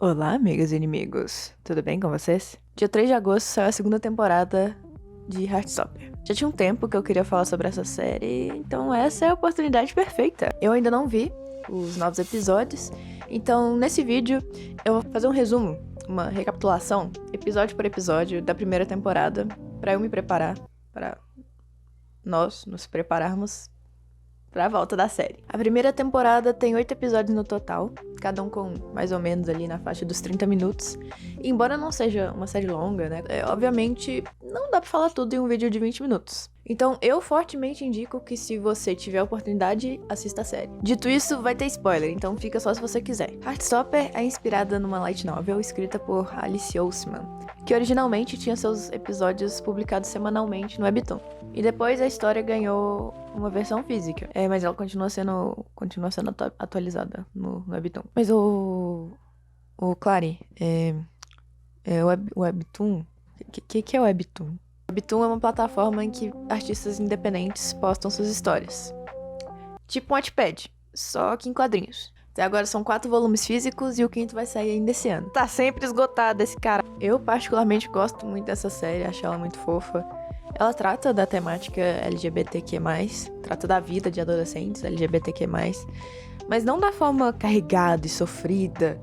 Olá, amigas e inimigos, tudo bem com vocês? Dia 3 de agosto saiu a segunda temporada de Heartstopper. Já tinha um tempo que eu queria falar sobre essa série, então essa é a oportunidade perfeita. Eu ainda não vi os novos episódios, então nesse vídeo eu vou fazer um resumo, uma recapitulação, episódio por episódio da primeira temporada, pra eu me preparar, pra nós nos prepararmos pra volta da série. A primeira temporada tem 8 episódios no total, cada um com mais ou menos ali na faixa dos 30 minutos. E embora não seja uma série longa, né, obviamente não dá pra falar tudo em um vídeo de 20 minutos. Então eu fortemente indico que se você tiver a oportunidade, assista a série. Dito isso, vai ter spoiler, então fica só se você quiser. Heartstopper é inspirada numa light novel escrita por Alice Oseman, que originalmente tinha seus episódios publicados semanalmente no Webtoon. E depois a história ganhou uma versão física. Mas ela continua sendo atualizada no Webtoon. Mas o Clary, o Webtoon... O que é o Webtoon? O Webtoon é uma plataforma em que artistas independentes postam suas histórias. Tipo um Wattpad, só que em quadrinhos. Até agora são 4 volumes físicos e o 5º vai sair ainda esse ano. Tá sempre esgotado esse cara. Eu particularmente gosto muito dessa série, acho ela muito fofa. Ela trata da temática LGBTQ+, trata da vida de adolescentes LGBTQ+, mas não da forma carregada e sofrida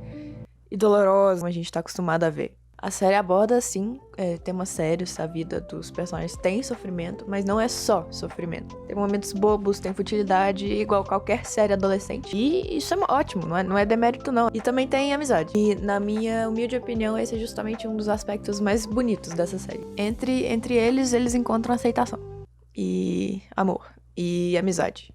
e dolorosa como a gente tá acostumado a ver. A série aborda, sim, temas sérios, a vida dos personagens tem sofrimento, mas não é só sofrimento. Tem momentos bobos, tem futilidade, igual qualquer série adolescente. E isso é ótimo, não é demérito não. E também tem amizade. E na minha humilde opinião, esse é justamente um dos aspectos mais bonitos dessa série. Entre eles encontram aceitação, e amor, e amizade.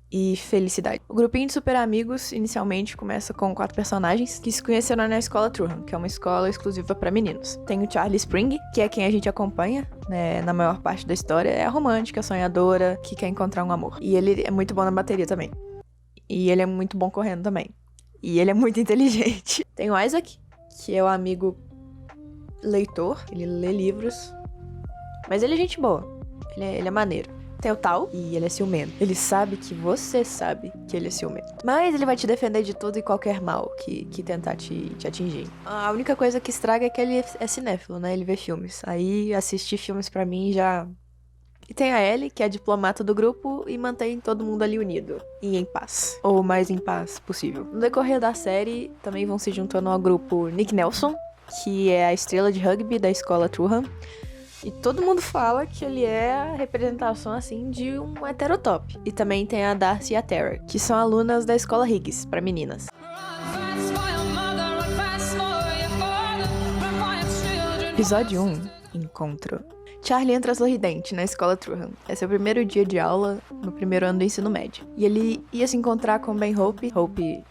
E felicidade. O grupinho de super amigos inicialmente começa com 4 personagens que se conheceram na escola Truhan, que é uma escola exclusiva para meninos. Tem o Charlie Spring, que é quem a gente acompanha, né, na maior parte da história, é a romântica, sonhadora, que quer encontrar um amor. E ele é muito bom na bateria também. E ele é muito bom correndo também. E ele é muito inteligente. Tem o Isaac, que é o amigo leitor, ele lê livros, mas ele é gente boa, ele é maneiro. Tem o Tal, e ele é ciumento. Ele sabe que você sabe que ele é ciumento. Mas ele vai te defender de todo e qualquer mal que tentar te atingir. A única coisa que estraga é que ele é cinéfilo, né? Ele vê filmes. Aí assistir filmes pra mim já... E tem a Ellie, que é a diplomata do grupo e mantém todo mundo ali unido e em paz. Ou o mais em paz possível. No decorrer da série, também vão se juntando ao grupo Nick Nelson, que é a estrela de rugby da escola Truhan. E todo mundo fala que ele é a representação, assim, de um heterotop. E também tem a Darcy e a Tara, que são alunas da escola Higgs, pra meninas. Episódio 1, Encontro. Charlie entra sorridente na escola Truhan. É seu primeiro dia de aula no primeiro ano do ensino médio. E ele ia se encontrar com Ben Hope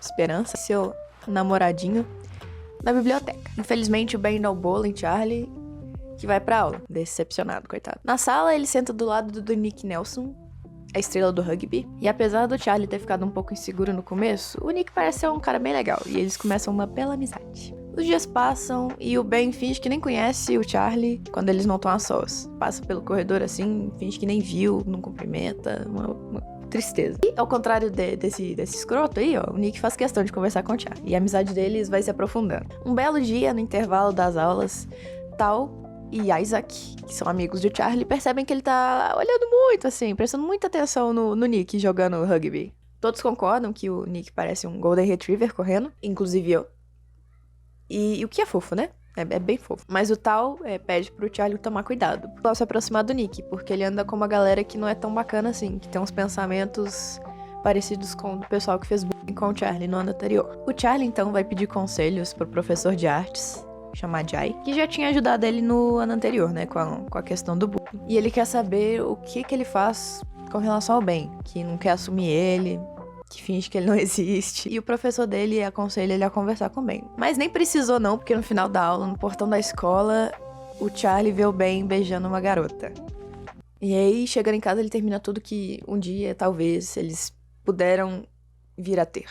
Esperança, seu namoradinho, na biblioteca. Infelizmente, o Ben dá o bolo em Charlie, que vai pra aula, decepcionado, coitado. Na sala, ele senta do lado do Nick Nelson, a estrela do rugby, e apesar do Charlie ter ficado um pouco inseguro no começo, o Nick parece ser um cara bem legal, e eles começam uma bela amizade. Os dias passam, e o Ben finge que nem conhece o Charlie quando eles não estão a sós. Passa pelo corredor assim, finge que nem viu, não cumprimenta, uma tristeza. E ao contrário desse escroto aí, ó, o Nick faz questão de conversar com o Charlie, e a amizade deles vai se aprofundando. Um belo dia, no intervalo das aulas, Tal e Isaac, que são amigos de Charlie, percebem que ele tá olhando muito, assim, prestando muita atenção no Nick jogando rugby. Todos concordam que o Nick parece um Golden Retriever correndo, inclusive eu. E o que é fofo, né? É bem fofo. Mas o Tal pede pro Charlie tomar cuidado ao se aproximar do Nick, porque ele anda com uma galera que não é tão bacana assim, que tem uns pensamentos parecidos com o do pessoal que fez bullying com o Charlie no ano anterior. O Charlie, então, vai pedir conselhos pro professor de artes, chamado Jai, que já tinha ajudado ele no ano anterior, né, com a questão do bullying. E ele quer saber o que ele faz com relação ao Ben, que não quer assumir ele, que finge que ele não existe. E o professor dele aconselha ele a conversar com o Ben. Mas nem precisou não, porque no final da aula, no portão da escola, o Charlie vê o Ben beijando uma garota. E aí, chegando em casa, ele termina tudo que um dia, talvez, eles puderam vir a ter.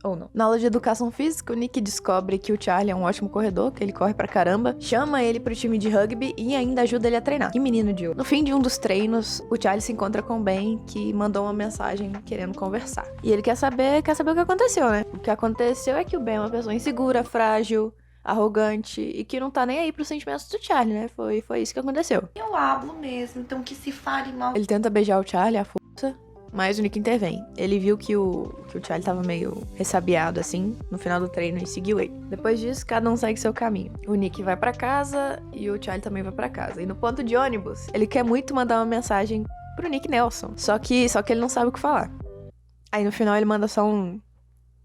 Ou não. Na aula de educação física, o Nick descobre que o Charlie é um ótimo corredor, que ele corre pra caramba, chama ele pro time de rugby e ainda ajuda ele a treinar. Que menino de ouro. No fim de um dos treinos, o Charlie se encontra com o Ben, que mandou uma mensagem querendo conversar. E ele quer saber o que aconteceu, né? O que aconteceu é que o Ben é uma pessoa insegura, frágil, arrogante e que não tá nem aí pros sentimentos do Charlie, né? Foi isso que aconteceu. Eu hablo mesmo, então que se fale mal. Ele tenta beijar o Charlie à força, mas o Nick intervém. Ele viu que o Charlie tava meio ressabiado, assim, no final do treino e seguiu ele. Depois disso, cada um segue seu caminho. O Nick vai pra casa e o Charlie também vai pra casa. E no ponto de ônibus, ele quer muito mandar uma mensagem pro Nick Nelson. Só que ele não sabe o que falar. Aí no final ele manda só um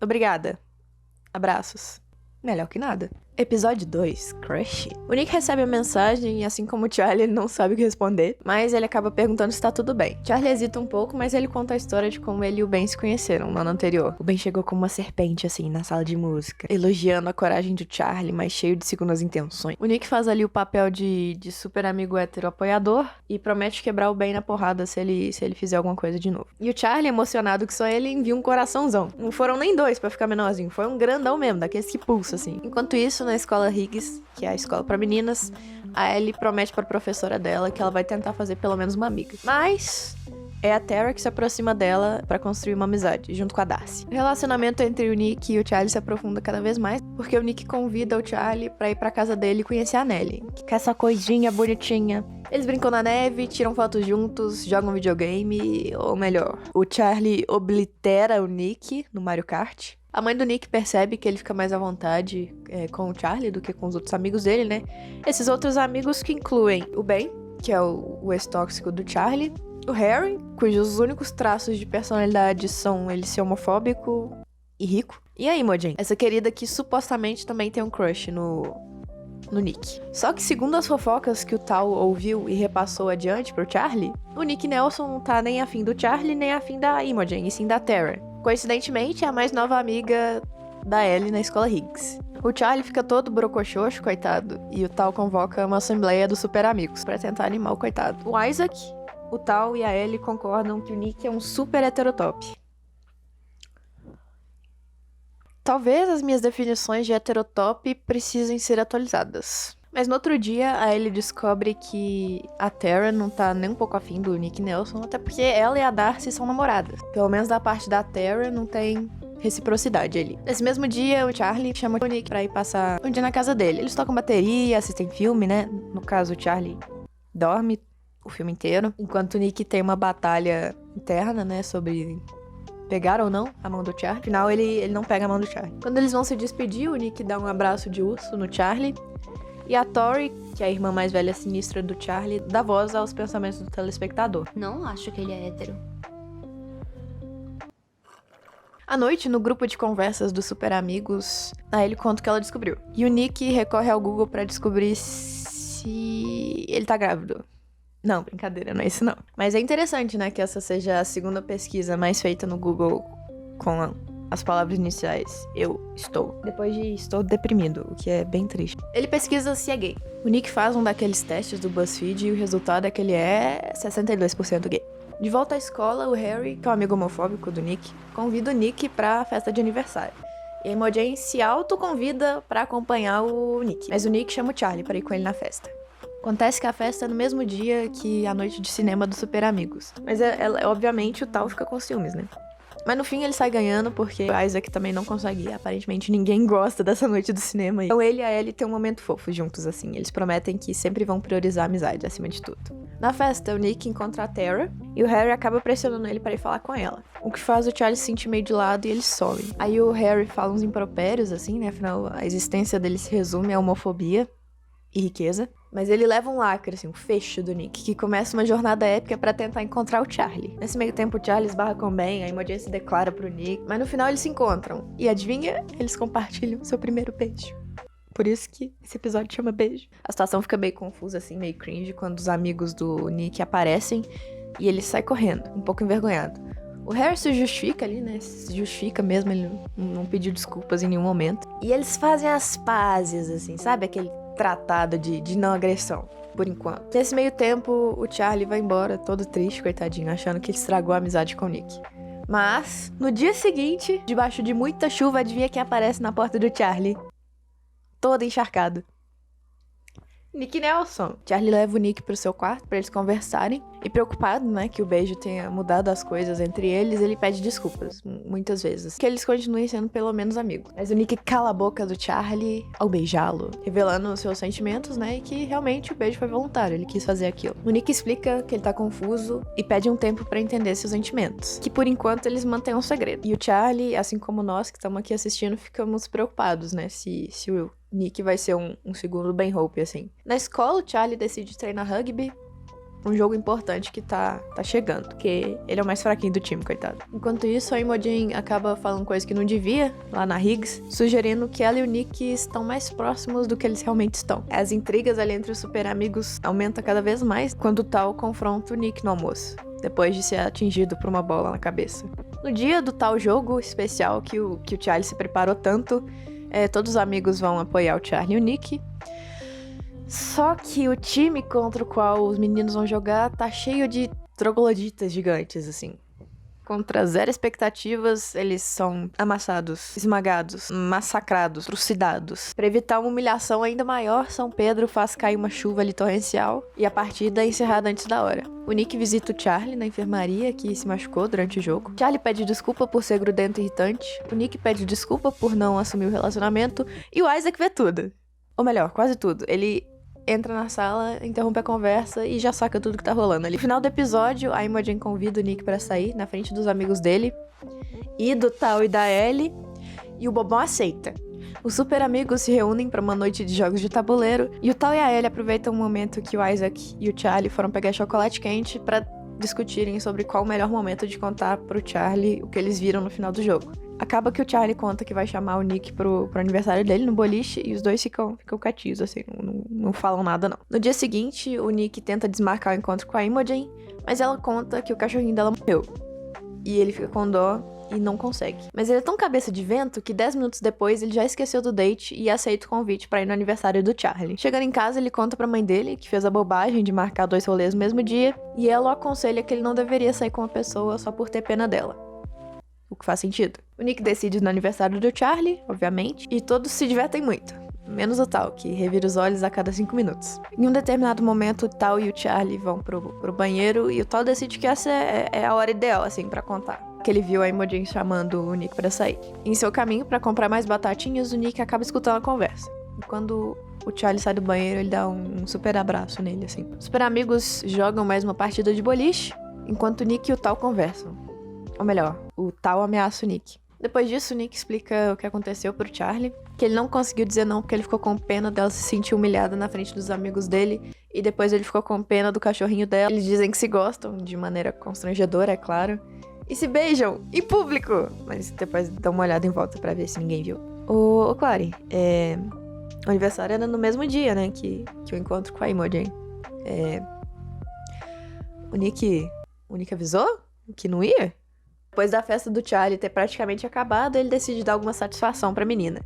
obrigada. Abraços. Melhor que nada. Episódio 2, Crush. O Nick recebe a mensagem e, assim como o Charlie, ele não sabe o que responder, mas ele acaba perguntando se tá tudo bem. Charlie hesita um pouco, mas ele conta a história de como ele e o Ben se conheceram no ano anterior. O Ben chegou como uma serpente, assim, na sala de música, elogiando a coragem do Charlie, mas cheio de segundas intenções. O Nick faz ali o papel de super amigo hétero apoiador e promete quebrar o Ben na porrada se ele fizer alguma coisa de novo. E o Charlie, emocionado que só ele, envia um coraçãozão. Não foram nem dois pra ficar menorzinho, foi um grandão mesmo, daqueles que pulsa, assim. Enquanto isso, na escola Higgs, que é a escola pra meninas, a Ellie promete pra professora dela que ela vai tentar fazer pelo menos uma amiga. Mas é a Tara que se aproxima dela pra construir uma amizade, junto com a Darcy. O relacionamento entre o Nick e o Charlie se aprofunda cada vez mais, porque o Nick convida o Charlie pra ir pra casa dele e conhecer a Nellie, que é essa coisinha bonitinha. Eles brincam na neve, tiram fotos juntos, jogam videogame, ou melhor, o Charlie oblitera o Nick no Mario Kart. A mãe do Nick percebe que ele fica mais à vontade com o Charlie do que com os outros amigos dele, né? Esses outros amigos que incluem o Ben, que é o ex-tóxico do Charlie, o Harry, cujos únicos traços de personalidade são ele ser homofóbico e rico, e a Imogen, essa querida que supostamente também tem um crush no Nick. Só que segundo as fofocas que o Tal ouviu e repassou adiante pro Charlie, o Nick Nelson não tá nem afim do Charlie, nem afim da Imogen, e sim da Tara. Coincidentemente, é a mais nova amiga da Ellie na escola Higgs. O Charlie fica todo brocochoxo, coitado, e o Tal convoca uma assembleia dos super amigos pra tentar animar o coitado. O Isaac, o Tal e a Ellie concordam que o Nick é um super heterotop. Talvez as minhas definições de heterotop precisem ser atualizadas. Mas no outro dia, a Ellie descobre que a Tara não tá nem um pouco afim do Nick Nelson, até porque ela e a Darcy são namoradas. Pelo menos da parte da Tara não tem reciprocidade ali. Nesse mesmo dia, o Charlie chama o Nick pra ir passar um dia na casa dele. Eles tocam bateria, assistem filme, né? No caso, o Charlie dorme o filme inteiro, enquanto o Nick tem uma batalha interna, né, sobre pegar ou não a mão do Charlie. No final, ele não pega a mão do Charlie. Quando eles vão se despedir, o Nick dá um abraço de urso no Charlie. E a Tori, que é a irmã mais velha sinistra do Charlie, dá voz aos pensamentos do telespectador. Não acho que ele é hétero. À noite, no grupo de conversas dos super amigos, a Ellie conta o que ela descobriu. E o Nick recorre ao Google pra descobrir se ele tá grávido. Não, brincadeira, não é isso não. Mas é interessante, né, que essa seja a segunda pesquisa mais feita no Google com as palavras iniciais, eu estou. Depois de estou deprimido, o que é bem triste. Ele pesquisa se é gay. O Nick faz um daqueles testes do BuzzFeed e o resultado é que ele é 62% gay. De volta à escola, o Harry, que é um amigo homofóbico do Nick, convida o Nick pra festa de aniversário. E a Imogen se autoconvida pra acompanhar o Nick. Mas o Nick chama o Charlie pra ir com ele na festa. Acontece que a festa é no mesmo dia que a noite de cinema dos super amigos. Mas obviamente o Tal fica com ciúmes, né? Mas no fim ele sai ganhando porque o Isaac também não consegue ir. Aparentemente ninguém gosta dessa noite do cinema. Então ele e a Ellie têm um momento fofo juntos, assim. Eles prometem que sempre vão priorizar a amizade acima de tudo. Na festa, o Nick encontra a Tara e o Harry acaba pressionando ele para ir falar com ela. O que faz o Charlie se sentir meio de lado e eles somem. Aí o Harry fala uns impropérios, assim, né? Afinal, a existência dele se resume à homofobia e riqueza. Mas ele leva um lacre, assim, um fecho do Nick, que começa uma jornada épica pra tentar encontrar o Charlie. Nesse meio tempo, o Charlie esbarra com o Ben, a Imogen se declara pro Nick, mas no final eles se encontram. E adivinha? Eles compartilham seu primeiro beijo. Por isso que esse episódio chama Beijo. A situação fica meio confusa, assim, meio cringe, quando os amigos do Nick aparecem e ele sai correndo, um pouco envergonhado. O Harry se justifica ali, né? Se justifica mesmo, ele não pediu desculpas em nenhum momento. E eles fazem as pazes, assim, sabe? Aquele tratado de não agressão, por enquanto. Nesse meio tempo, o Charlie vai embora, todo triste, coitadinho, achando que estragou a amizade com o Nick. Mas, no dia seguinte, debaixo de muita chuva, adivinha quem aparece na porta do Charlie? Todo encharcado. Nick Nelson. Charlie leva o Nick pro seu quarto pra eles conversarem. E preocupado, né, que o beijo tenha mudado as coisas entre eles, ele pede desculpas, muitas vezes. Que eles continuem sendo pelo menos amigos. Mas o Nick cala a boca do Charlie ao beijá-lo, revelando os seus sentimentos, né, e que realmente o beijo foi voluntário, ele quis fazer aquilo. O Nick explica que ele tá confuso e pede um tempo pra entender seus sentimentos. Que por enquanto eles mantêm um segredo. E o Charlie, assim como nós que estamos aqui assistindo, ficamos preocupados, né, se o Nick vai ser um segundo Ben Hope, assim. Na escola, o Charlie decide treinar rugby, um jogo importante que tá chegando, porque ele é o mais fraquinho do time, coitado. Enquanto isso, a Imogen acaba falando coisas que não devia, lá na Higgs, sugerindo que ela e o Nick estão mais próximos do que eles realmente estão. As intrigas ali entre os super amigos aumentam cada vez mais quando o Tal confronta o Nick no almoço, depois de ser atingido por uma bola na cabeça. No dia do tal jogo especial que o Charlie se preparou tanto, todos os amigos vão apoiar o Charlie e o Nick. Só que o time contra o qual os meninos vão jogar tá cheio de trogloditas gigantes, assim. Contra zero expectativas, eles são amassados, esmagados, massacrados, trucidados. Pra evitar uma humilhação ainda maior, São Pedro faz cair uma chuva ali torrencial e a partida é encerrada antes da hora. O Nick visita o Charlie na enfermaria, que se machucou durante o jogo. Charlie pede desculpa por ser grudento e irritante. O Nick pede desculpa por não assumir o relacionamento. E o Isaac vê tudo. Ou melhor, quase tudo. Ele entra na sala, interrompe a conversa e já saca tudo que tá rolando ali. No final do episódio, a Imogen convida o Nick pra sair na frente dos amigos dele e do Tal e da Ellie, e o Bobão aceita. Os super amigos se reúnem pra uma noite de jogos de tabuleiro e o Tal e a Ellie aproveitam o momento que o Isaac e o Charlie foram pegar chocolate quente pra discutirem sobre qual o melhor momento de contar pro Charlie o que eles viram no final do jogo. Acaba que o Charlie conta que vai chamar o Nick pro aniversário dele no boliche e os dois ficam quietinhos, assim, não falam nada, não. No dia seguinte, o Nick tenta desmarcar o encontro com a Imogen, mas ela conta que o cachorrinho dela morreu. E ele fica com dó e não consegue. Mas ele é tão cabeça de vento que 10 minutos depois ele já esqueceu do date e aceita o convite pra ir no aniversário do Charlie. Chegando em casa, ele conta pra mãe dele que fez a bobagem de marcar 2 rolês no mesmo dia e ela o aconselha que ele não deveria sair com a pessoa só por ter pena dela. O que faz sentido. O Nick decide ir no aniversário do Charlie, obviamente, e todos se divertem muito. Menos o Tal, que revira os olhos a cada 5 minutos. Em um determinado momento, o Tal e o Charlie vão pro banheiro e o Tal decide que essa é a hora ideal, assim, pra contar. Que ele viu a Imogen chamando o Nick pra sair. Em seu caminho pra comprar mais batatinhas, o Nick acaba escutando a conversa. E quando o Charlie sai do banheiro, ele dá um super abraço nele, assim. Os super amigos jogam mais uma partida de boliche, enquanto o Nick e o Tal conversam. Ou melhor, o Tal ameaça o Nick. Depois disso, o Nick explica o que aconteceu pro Charlie, que ele não conseguiu dizer não porque ele ficou com pena dela se sentir humilhada na frente dos amigos dele, e depois ele ficou com pena do cachorrinho dela. Eles dizem que se gostam, de maneira constrangedora, é claro, e se beijam, em público! Mas depois dá uma olhada em volta pra ver se ninguém viu. Ô Clary, o aniversário era no mesmo dia, né, que eu encontro com a Imogen. O Nick avisou que não ia? Depois da festa do Charlie ter praticamente acabado, ele decide dar alguma satisfação pra menina.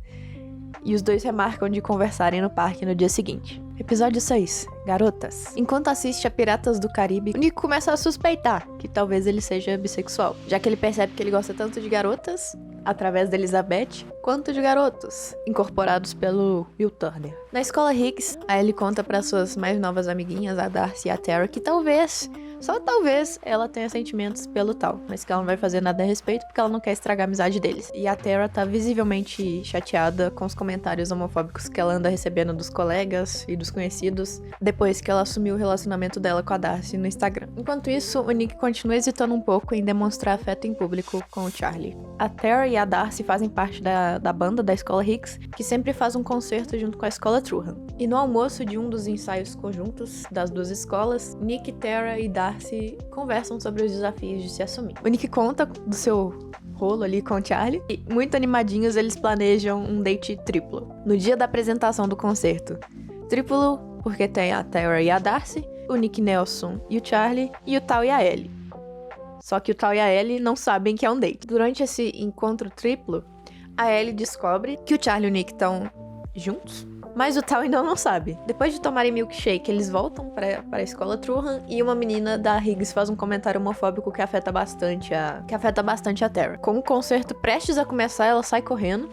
E os dois remarcam de conversarem no parque no dia seguinte. Episódio 6. Garotas. Enquanto assiste a Piratas do Caribe, o Nick começa a suspeitar que talvez ele seja bissexual, já que ele percebe que ele gosta tanto de garotas, através da Elizabeth, quanto de garotos, incorporados pelo Will Turner. Na escola Higgs, a Ellie conta para suas mais novas amiguinhas, a Darcy e a Tara, que talvez, só talvez, ela tenha sentimentos pelo Tal, mas que ela não vai fazer nada a respeito porque ela não quer estragar a amizade deles. E a Tara tá visivelmente chateada com os comentários homofóbicos que ela anda recebendo dos colegas e dos conhecidos depois que ela assumiu o relacionamento dela com a Darcy no Instagram. Enquanto isso, o Nick continua hesitando um pouco em demonstrar afeto em público com o Charlie. A Tara e a Darcy fazem parte da banda da escola Higgs, que sempre faz um concerto junto com a escola Truhan. E no almoço de um dos ensaios conjuntos das duas escolas, Nick, Tara e Darcy conversam sobre os desafios de se assumir. O Nick conta do seu rolo ali com o Charlie e, muito animadinhos, eles planejam um date triplo. No dia da apresentação do concerto. Triplo porque tem a Tara e a Darcy, o Nick Nelson e o Charlie, e o Tal e a Ellie. Só que o Tal e a Ellie não sabem que é um date. Durante esse encontro triplo, a Ellie descobre que o Charlie e o Nick estão juntos, Mas o Tal ainda não sabe. Depois de tomarem milkshake, eles voltam para a escola Truhan e uma menina da Higgs faz um comentário homofóbico que afeta bastante a Tara. Com o concerto prestes a começar, ela sai correndo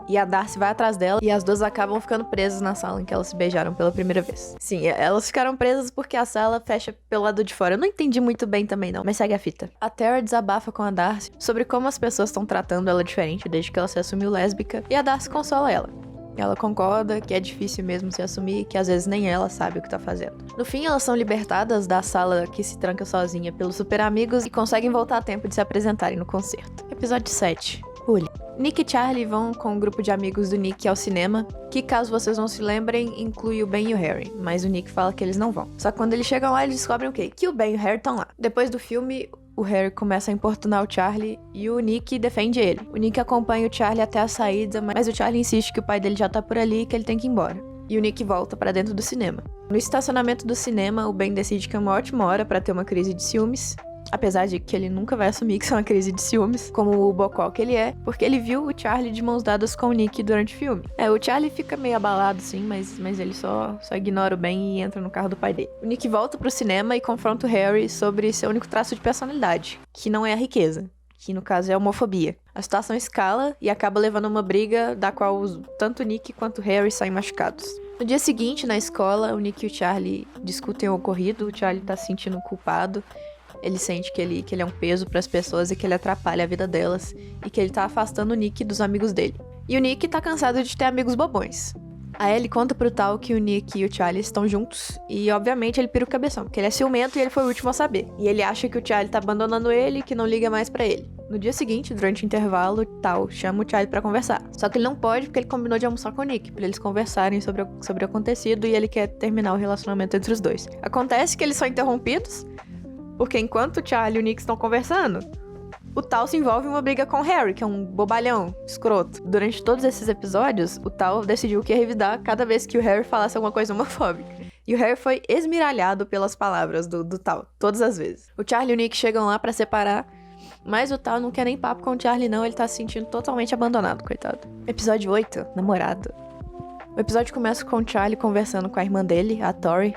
e a Darcy vai atrás dela e as duas acabam ficando presas na sala em que elas se beijaram pela primeira vez. Sim, elas ficaram presas porque a sala fecha pelo lado de fora. Eu não entendi muito bem também não, mas segue a fita. A Tara desabafa com a Darcy sobre como as pessoas estão tratando ela diferente desde que ela se assumiu lésbica e a Darcy consola ela. Ela concorda que é difícil mesmo se assumir, que às vezes nem ela sabe o que tá fazendo. No fim, elas são libertadas da sala que se tranca sozinha pelos super amigos e conseguem voltar a tempo de se apresentarem no concerto. Episódio 7. Bully. Nick e Charlie vão com um grupo de amigos do Nick ao cinema, que, caso vocês não se lembrem, inclui o Ben e o Harry, mas o Nick fala que eles não vão. Só que quando eles chegam lá, eles descobrem o quê? Que o Ben e o Harry estão lá. Depois do filme, o Harry começa a importunar o Charlie e o Nick defende ele. O Nick acompanha o Charlie até a saída, mas o Charlie insiste que o pai dele já tá por ali e que ele tem que ir embora. E o Nick volta pra dentro do cinema. No estacionamento do cinema, o Ben decide que é uma ótima hora pra ter uma crise de ciúmes. Apesar de que ele nunca vai assumir que isso é uma crise de ciúmes, como o bocó que ele é, porque ele viu o Charlie de mãos dadas com o Nick durante o filme. O Charlie fica meio abalado, sim, mas ele só ignora o Ben e entra no carro do pai dele. O Nick volta pro cinema e confronta o Harry sobre seu único traço de personalidade, que não é a riqueza, que no caso é a homofobia. A situação escala e acaba levando a uma briga da qual tanto o Nick quanto o Harry saem machucados. No dia seguinte, na escola, o Nick e o Charlie discutem o ocorrido, o Charlie tá se sentindo culpado. Ele sente que ele é um peso para as pessoas e que ele atrapalha a vida delas e que ele tá afastando o Nick dos amigos dele. E o Nick tá cansado de ter amigos bobões. A Ellie conta pro Tal que o Nick e o Charlie estão juntos e, obviamente, ele pira o cabeção, porque ele é ciumento e ele foi o último a saber. E ele acha que o Charlie tá abandonando ele e que não liga mais pra ele. No dia seguinte, durante o intervalo, o Tal chama o Charlie pra conversar. Só que ele não pode porque ele combinou de almoçar com o Nick, pra eles conversarem sobre o acontecido e ele quer terminar o relacionamento entre os dois. Acontece que eles são interrompidos porque enquanto o Charlie e o Nick estão conversando, o Tal se envolve em uma briga com o Harry, que é um bobalhão, escroto. Durante todos esses episódios, o Tal decidiu que ia revidar cada vez que o Harry falasse alguma coisa homofóbica. E o Harry foi esmiralhado pelas palavras do Tal, todas as vezes. O Charlie e o Nick chegam lá pra separar, mas o Tal não quer nem papo com o Charlie não, ele tá se sentindo totalmente abandonado, coitado. Episódio 8, namorado. O episódio começa com o Charlie conversando com a irmã dele, a Tori.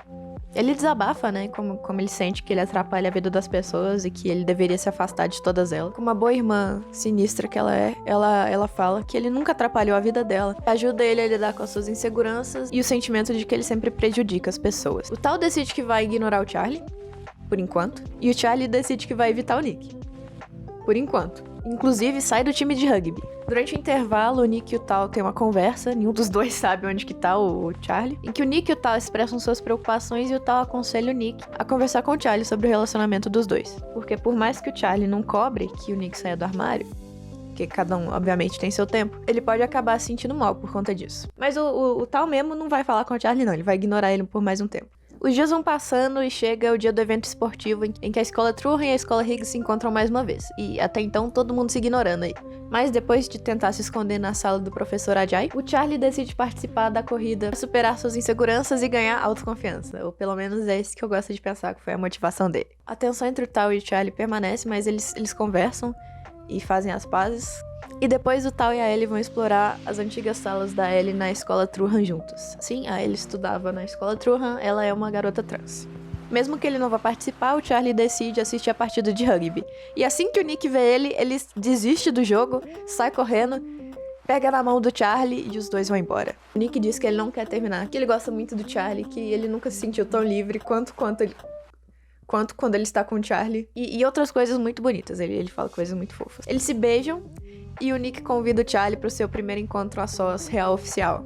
Ele desabafa, né, como ele sente que ele atrapalha a vida das pessoas e que ele deveria se afastar de todas elas. Como uma boa irmã sinistra que ela é, ela fala que ele nunca atrapalhou a vida dela. Ajuda ele a lidar com as suas inseguranças e o sentimento de que ele sempre prejudica as pessoas. O Tal decide que vai ignorar o Charlie, por enquanto, e o Charlie decide que vai evitar o Nick, por enquanto. Inclusive, sai do time de rugby. Durante o intervalo, o Nick e o Tal têm uma conversa, nenhum dos dois sabe onde que tá o Charlie, em que o Nick e o Tal expressam suas preocupações e o Tal aconselha o Nick a conversar com o Charlie sobre o relacionamento dos dois. Porque por mais que o Charlie não cobre que o Nick saia do armário, porque cada um, obviamente, tem seu tempo, ele pode acabar se sentindo mal por conta disso. Mas o Tal mesmo não vai falar com o Charlie não, ele vai ignorar ele por mais um tempo. Os dias vão passando e chega o dia do evento esportivo em que a escola Truhan e a escola Higgs se encontram mais uma vez. E até então todo mundo se ignorando aí. Mas depois de tentar se esconder na sala do professor Ajay, o Charlie decide participar da corrida para superar suas inseguranças e ganhar autoconfiança. Ou pelo menos é isso que eu gosto de pensar que foi a motivação dele. A tensão entre o Tal e o Charlie permanece, mas eles conversam e fazem as pazes. E depois o Tal e a Ellie vão explorar as antigas salas da Ellie na escola Truhan juntos. Sim, a Ellie estudava na escola Truhan, ela é uma garota trans. Mesmo que ele não vá participar, o Charlie decide assistir a partida de rugby. E assim que o Nick vê ele desiste do jogo, sai correndo, pega na mão do Charlie e os dois vão embora. O Nick diz que ele não quer terminar, que ele gosta muito do Charlie, que ele nunca se sentiu tão livre quanto quando ele está com o Charlie. E outras coisas muito bonitas, ele fala coisas muito fofas. Eles se beijam e o Nick convida o Charlie pro seu primeiro encontro a sós real oficial,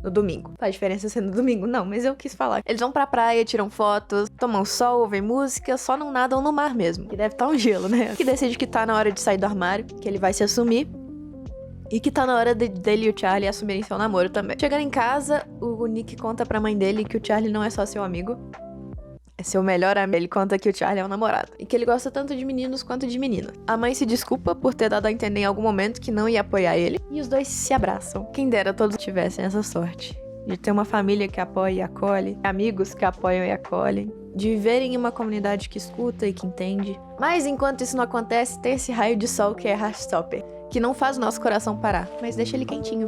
no domingo. Faz diferença ser no domingo? Não, mas eu quis falar. Eles vão pra praia, tiram fotos, tomam sol, ouvem música, só não nadam no mar mesmo, que deve estar um gelo, né? Que decide que tá na hora de sair do armário, que ele vai se assumir. E que tá na hora dele e o Charlie assumirem seu namoro também. Chegando em casa, o Nick conta pra mãe dele que o Charlie não é só seu amigo, é seu melhor amigo. Ele conta que o Charlie é um namorado e que ele gosta tanto de meninos quanto de meninas. A mãe se desculpa por ter dado a entender em algum momento que não ia apoiar ele e os dois se abraçam. Quem dera todos tivessem essa sorte de ter uma família que apoia e acolhe, amigos que apoiam e acolhem, de viverem em uma comunidade que escuta e que entende. Mas enquanto isso não acontece, tem esse raio de sol que é Heartstopper, que não faz o nosso coração parar, mas deixa ele quentinho.